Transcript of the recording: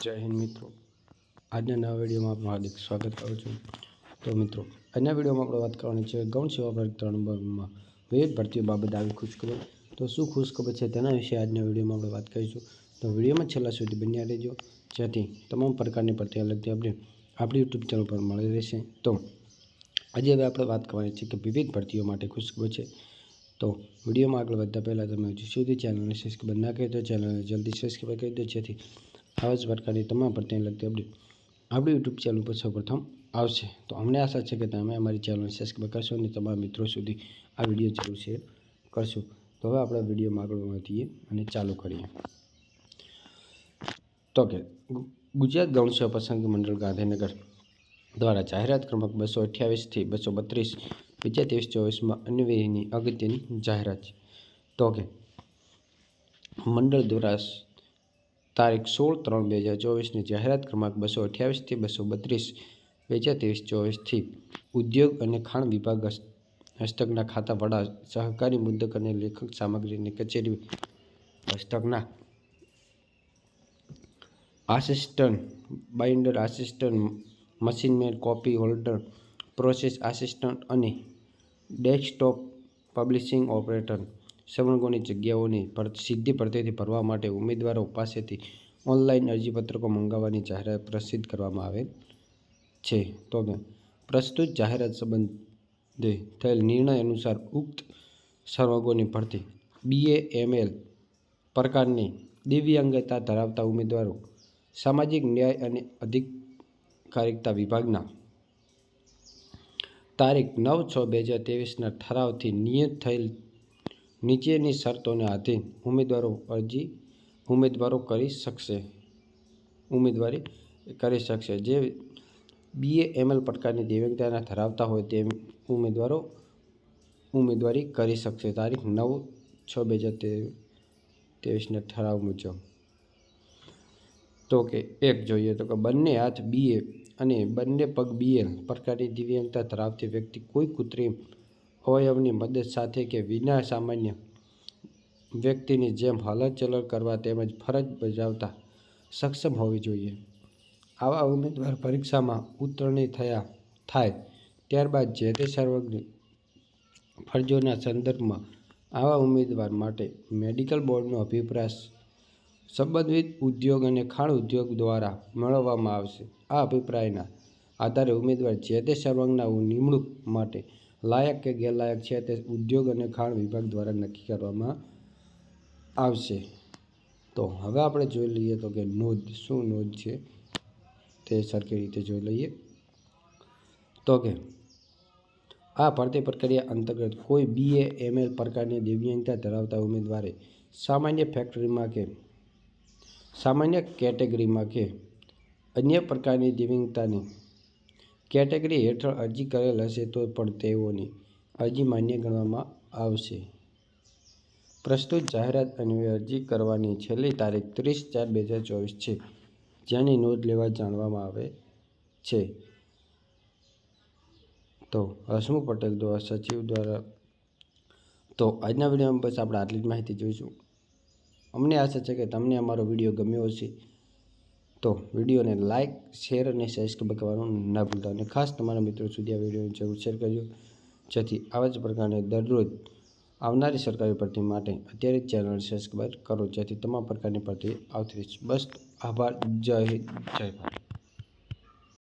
जय हिंद मित्रों। आज नवा वीडियो में आपનું हार्दिक स्वागत करूँ છું। तो मित्रों, આજના વિડીયોમાં આપણે વાત કરવાની છે ગૌણ સેવા વર્ગ 3 નંબરમાં વિવિધ ભરતીઓ બાબત આવી ખુશખબર। તો શું ખુશખબર છે તેના વિશે આજના વિડીયોમાં આપણે વાત કરીશું। તો વિડીયોમાં છેલ્લા સુધી બન્યા રહેજો, જેથી તમામ પ્રકારની ભરતી લગતી અપડેટ આપણી યુટ્યુબ ચેનલ પર મળી રહેશે। તો આજે હવે આપણે વાત કરવાની છે કે વિવિધ ભરતીઓ માટે ખુશખબર છે। તો વિડીયોમાં આગળ વધતા પહેલાં તમે હજુ સુધી ચેનલને સબસ્ક્રાઈબ ના કરી તો ચેનલને જલ્દી સબસ્ક્રાઈબ કરી દો, જેથી આવા જ પ્રકારની તમામ ભરતીને લગતી અપડેટ આપણી યુટ્યુબ ચેનલ પર સૌપ્રથમ આવશે। તો અમને આશા છે કે તમે અમારી ચેનલને સબસ્ક્રાઈબ કરશો અને તમારા મિત્રો સુધી આ વિડીયો જરૂર શેર કરશો। તો હવે આપણે વિડીયોમાં આગળ વધીએ અને ચાલુ કરીએ। તો કે ગુજરાત ગૌણ સેવા પસંદગી મંડળ ગાંધીનગર દ્વારા જાહેરાત ક્રમાંક 228 થી 232 2023-24 અન્વયની અગત્યની જાહેરાત છે। તો કે મંડળ દ્વારા તારીખ 16/3/2024 જાહેરાત ક્રમાંક 228 થી 232 2023-24 થી ઉદ્યોગ અને ખાણ વિભાગ હસ્તકના ખાતા વડા સહકારી મુદ્દક અને લેખક સામગ્રીની કચેરી હસ્તકના assistant binder assistant machineman copy holder process assistant અને ડેસ્કટોપ પબ્લિશિંગ ઓપરેટર સવર્ગોની જગ્યાઓની સીધી ભરતીથી ભરવા માટે ઉમેદવારો પાસેથી ઓનલાઈન અરજીપત્રકો મંગાવવાની જાહેરાત પ્રસિદ્ધ કરવામાં આવેલ છે। તો પ્રસ્તુત જાહેરાત સંબંધે થયેલ નિર્ણય અનુસાર ઉક્ત સવર્ગોની ભરતી BA-ML પ્રકારની દિવ્યાંગતા ધરાવતા ઉમેદવારો સામાજિક ન્યાય અને અધિકારિતા વિભાગના તારીખ 9/6/2023ના ઠરાવથી નિયત થયેલ નીચેની શરતોને આધીન ઉમેદવારી કરી શકશે। જે BA-ML પ્રકારની દિવ્યાંગતા ધરાવતા હોય તે ઉમેદવારો ઉમેદવારી કરી શકશે। તારીખ 9/6/2023ના ઠરાવ મુજબ તો કે એક જોઈએ તો કે બંને હાથ BA અને બંને પગ BL પ્રકારની દિવ્યાંગતા ધરાવતી વ્યક્તિ કોઈ કૃત્રિમ અવયવની મદદ સાથે કે વિના સામાન્ય વ્યક્તિની જેમ હલનચલન કરવા તેમજ ફરજ બજાવતા સક્ષમ હોવી જોઈએ। આવા ઉમેદવાર પરીક્ષામાં ઉત્તીર્ણ થાય ત્યારબાદ જે તે સવર્ગની ફરજોના સંદર્ભમાં આવા ઉમેદવાર માટે મેડિકલ બોર્ડનો અભિપ્રાય સંબંધિત ઉદ્યોગ અને ખાણ ઉદ્યોગ દ્વારા મેળવવામાં આવશે। આ અભિપ્રાયના આધારે ઉમેદવાર જે તે સવર્ગના નિમણૂક માટે લાયક કે ગેરલાયક છે તે ઉદ્યોગ અને ખાણ વિભાગ દ્વારા નક્કી કરવામાં આવશે। તો હવે આપણે જોઈ લઈએ તો કે નોંધ શું નોંધ છે તે સરખી રીતે જોઈ લઈએ। તો કે આ ભરતી પ્રક્રિયા અંતર્ગત કોઈ BA-ML પ્રકારની દિવ્યાંગતા ધરાવતા ઉમેદવારે સામાન્ય કેટેગરીમાં કે અન્ય પ્રકારની દિવ્યાંગતાની કેટેગરી હેઠળ અરજી કરેલ હશે તો પણ તેઓની અરજી માન્ય ગણવામાં આવશે। પ્રસ્તુત જાહેરાત અન્વયે અરજી કરવાની છેલ્લી તારીખ 30/4/2024 છે, જેની નોંધ લેવા જણાવવામાં આવે છે। તો હસમુખ પટેલ દ્વારા સચિવ દ્વારા તો આજના વિડીયોમાં બસ આપણે આટલી જ માહિતી જોઈશું। અમને આશા છે કે તમને અમારો વિડીયો ગમ્યો હશે। તો વિડીયોને લાઇક, શેર અને સબસ્ક્રાઈબ કરવાનું ના ભૂલતા અને ખાસ તમારા મિત્રો સુધી આ વિડીયોને જરૂર શેર કરજો, જેથી આવા જ પ્રકારની દરરોજ આવનારી સરકારી ભરતી માટે અત્યારે જ ચેનલ સબસ્ક્રાઈબ કરો, જેથી તમામ પ્રકારની ભરતી આવતી રહેશે। બસ આભાર, જય હિન્દ, જય ભારત।